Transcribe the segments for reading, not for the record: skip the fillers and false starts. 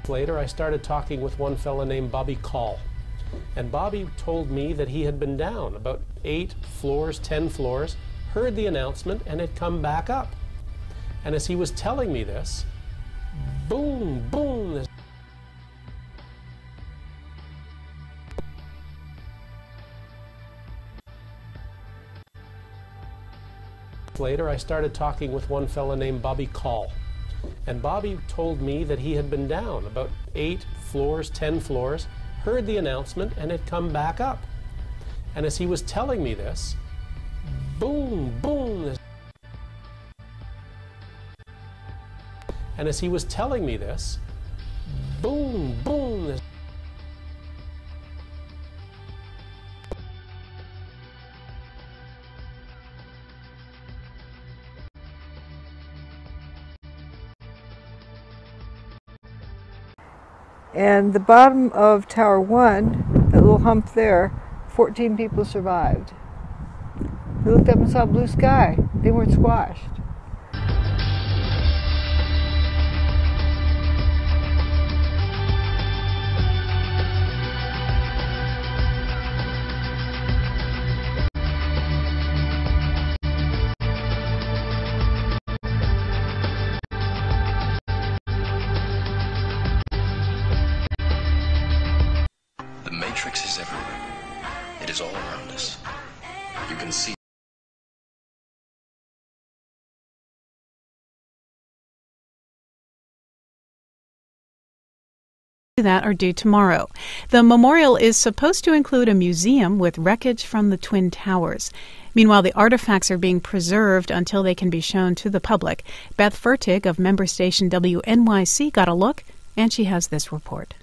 Later, I started talking with one fella named Bobby Call. And Bobby told me that he had been down about 8 floors, 10 floors, heard the announcement, and had come back up. And as he was telling me this, boom, boom, this Later, I started talking with one fella named Bobby Call. And Bobby told me that he had been down about 8 floors, 10 floors, heard the announcement, and had come back up. And as he was telling me this, boom, boom, this and as he was telling me this, boom, boom, this And the bottom of Tower 1, that little hump there, 14 people survived. They looked up and saw blue sky. They weren't squashed. The matrix is everywhere. It is all around us. You can see that are due tomorrow. The memorial is supposed to include a museum with wreckage from the Twin Towers. Meanwhile, the artifacts are being preserved until they can be shown to the public. Beth Fertig of member station WNYC got a look, and she has this report.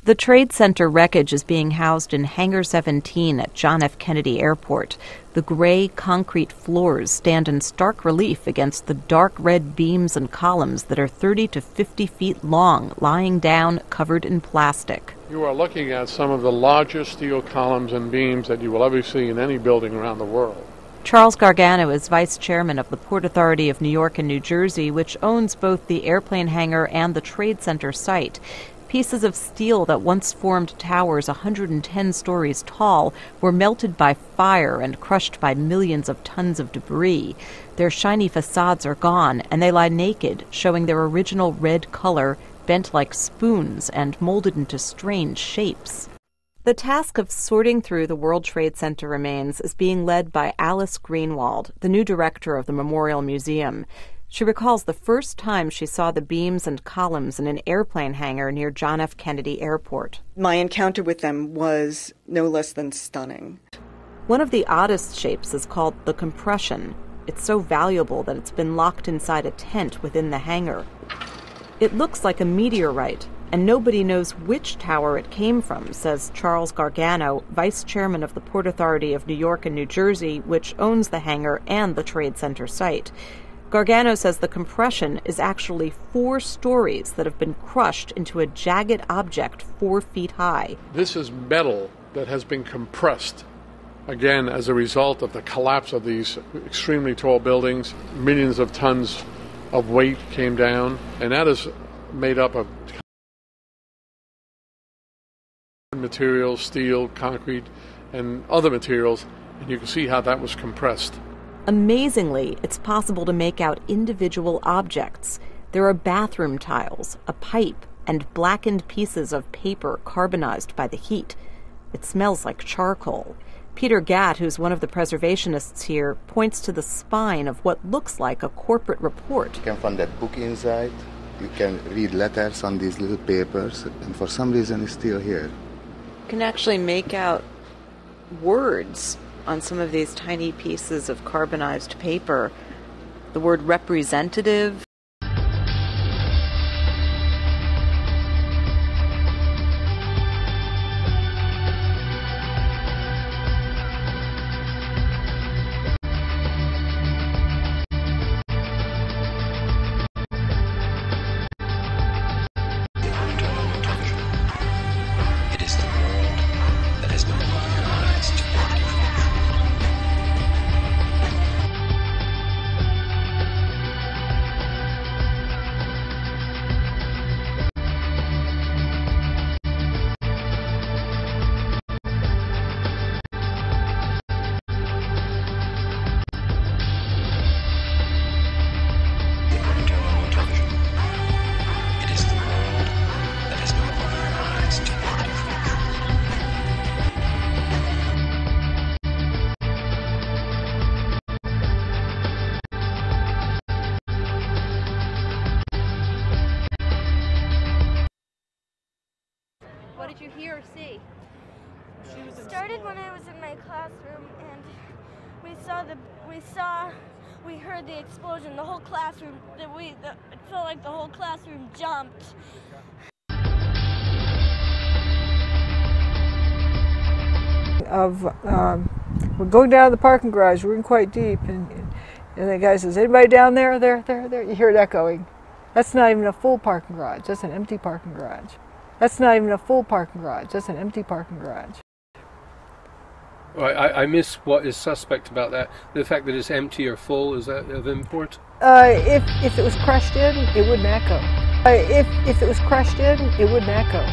The Trade Center wreckage is being housed in Hangar 17 at John F. Kennedy Airport. The gray concrete floors stand in stark relief against the dark red beams and columns that are 30 to 50 feet long, lying down, covered in plastic. You are looking at some of the largest steel columns and beams that you will ever see in any building around the world. Charles Gargano is vice chairman of the Port Authority of New York and New Jersey, which owns both the airplane hangar and the Trade Center site. Pieces of steel that once formed towers 110 stories tall were melted by fire and crushed by millions of tons of debris. Their shiny facades are gone, and they lie naked, showing their original red color, bent like spoons and molded into strange shapes. The task of sorting through the World Trade Center remains is being led by Alice Greenwald, the new director of the Memorial Museum. She recalls the first time she saw the beams and columns in an airplane hangar near John F. Kennedy Airport. My encounter with them was no less than stunning. One of the oddest shapes is called the compression. It's so valuable that it's been locked inside a tent within the hangar. It looks like a meteorite, and nobody knows which tower it came from, says Charles Gargano, vice chairman of the Port Authority of New York and New Jersey, which owns the hangar and the Trade Center site. Gargano says the compression is actually 4 stories that have been crushed into a jagged object 4 feet high. This is metal that has been compressed, again, as a result of the collapse of these extremely tall buildings. Millions of tons of weight came down, and that is made up of materials, steel, concrete, and other materials, and you can see how that was compressed. Amazingly, it's possible to make out individual objects. There are bathroom tiles, a pipe, and blackened pieces of paper carbonized by the heat. It smells like charcoal. Peter Gatt, who's one of the preservationists here, points to the spine of what looks like a corporate report. You can find that book inside. You can read letters on these little papers, and for some reason it's still here. You can actually make out words on some of these tiny pieces of carbonized paper. The word representative. it is the world that has been organized to work in the future. or C? It started when I was in my classroom, and we heard the explosion. The whole classroom, it felt like the whole classroom jumped. We're going down to the parking garage. We're in quite deep, and the guy says, "Anybody down there? There." You hear it echoing. That's not even a full parking garage. That's an empty parking garage. That's not even a full parking garage. That's an empty parking garage. I miss what is suspect about that. The fact that it's empty or full, is that of import? If it was crushed in, it wouldn't echo. If it was crushed in, it wouldn't echo.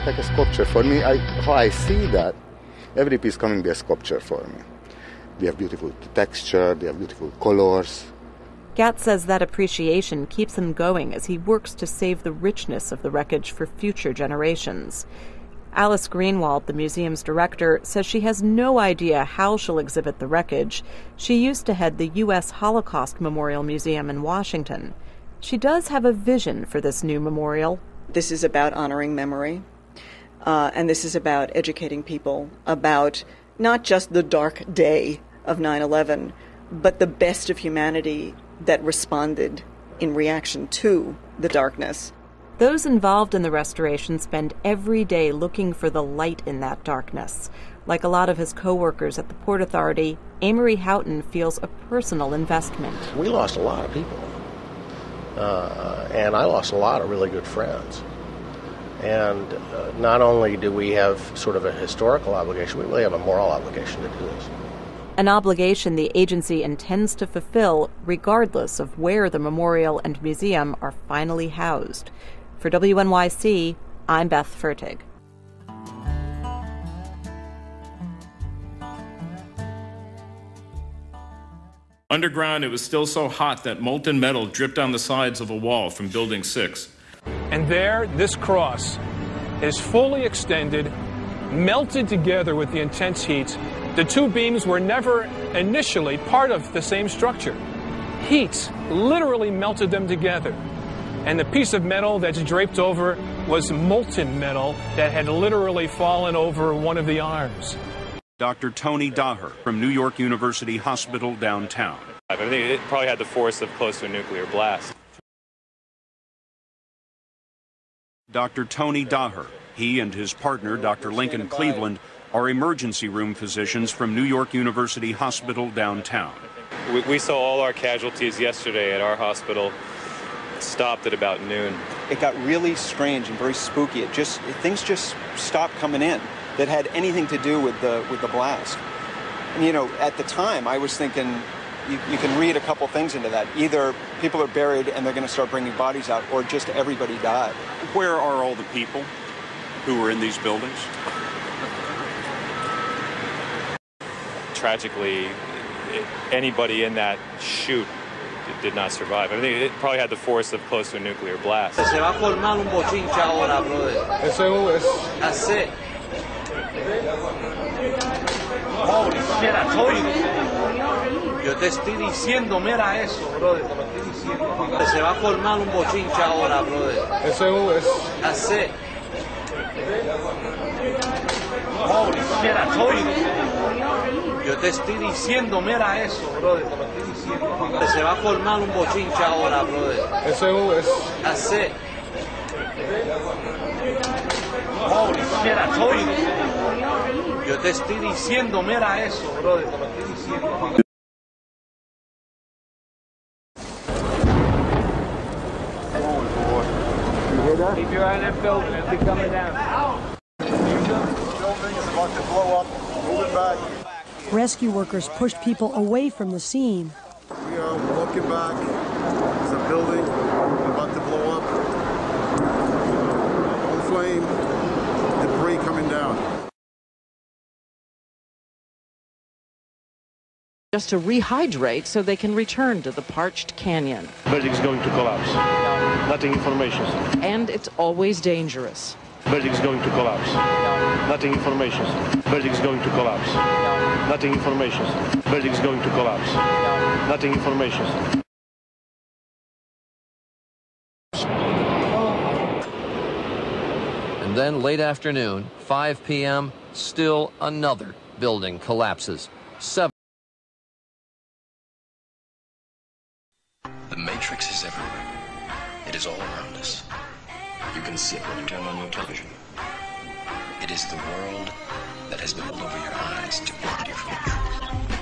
Like a sculpture for me. How I see that, every piece coming be a sculpture for me. They have beautiful texture, they have beautiful colors. Gatz says that appreciation keeps him going as he works to save the richness of the wreckage for future generations. Alice Greenwald, the museum's director, says she has no idea how she'll exhibit the wreckage. She used to head the U.S. Holocaust Memorial Museum in Washington. She does have a vision for this new memorial. This is about honoring memory. And this is about educating people about not just the dark day of 9/11, but the best of humanity that responded in reaction to the darkness. Those involved in the restoration spend every day looking for the light in that darkness. Like a lot of his co-workers at the Port Authority, Amory Houghton feels a personal investment. We lost a lot of people, and I lost a lot of really good friends. And not only do we have sort of a historical obligation, we really have a moral obligation to do this. An obligation the agency intends to fulfill regardless of where the memorial and museum are finally housed. For WNYC, I'm Beth Fertig. Underground, it was still so hot that molten metal dripped down the sides of a wall from Building 6. And there, this cross is fully extended, melted together with the intense heat. The two beams were never initially part of the same structure. Heat literally melted them together. And the piece of metal that's draped over was molten metal that had literally fallen over one of the arms. Dr. Tony Daher from New York University Hospital downtown. I think it probably had the force of close to a nuclear blast. Dr. Tony Daher, he and his partner, Dr. Lincoln Cleveland, are emergency room physicians from New York University Hospital downtown. We saw all our casualties yesterday at our hospital. It stopped at about noon. It got really strange and very spooky. Things just stopped coming in that had anything to do with the blast. And you know, at the time, I was thinking, you can read a couple things into that. Either people are buried and they're going to start bringing bodies out, or just everybody died. Where are all the people who were in these buildings? Tragically, anybody in that chute did not survive. I think it probably had the force of close to a nuclear blast. Se va a formar un bochinche ahora, brother. Eso es. That's it. Holy shit, I told you. Yo te estoy diciendo, mira eso, brother, te lo estoy diciendo. Se va a formar un bochinche ahora, brother. Eso es. That's it. Holy shit, I told you. Yo te estoy diciendo, mira eso, brother, te lo estoy diciendo. Se va a formar un bochinche ahora, brother. Eso es. That's it. Holy shit, I told you. Yo te estoy diciendo, mira eso, brother, te lo estoy diciendo. you're on that building, it'll be coming down. Building is about to blow up. Moving back. Rescue workers pushed people away from the scene. We are walking back. There's a building about to blow up. On flame. Debris coming down. Just to rehydrate so they can return to the parched canyon. Building is going to collapse. Nothing information. And it's always dangerous. Building is going to collapse. Nothing information. Building is going to collapse. Nothing information. Building is going to collapse. Nothing information. And then late afternoon, 5 p.m., still another building collapses. The Matrix is everywhere. It is all around us. You can see it when you turn on your television. It is the world that has been pulled over your eyes to block you from the truth.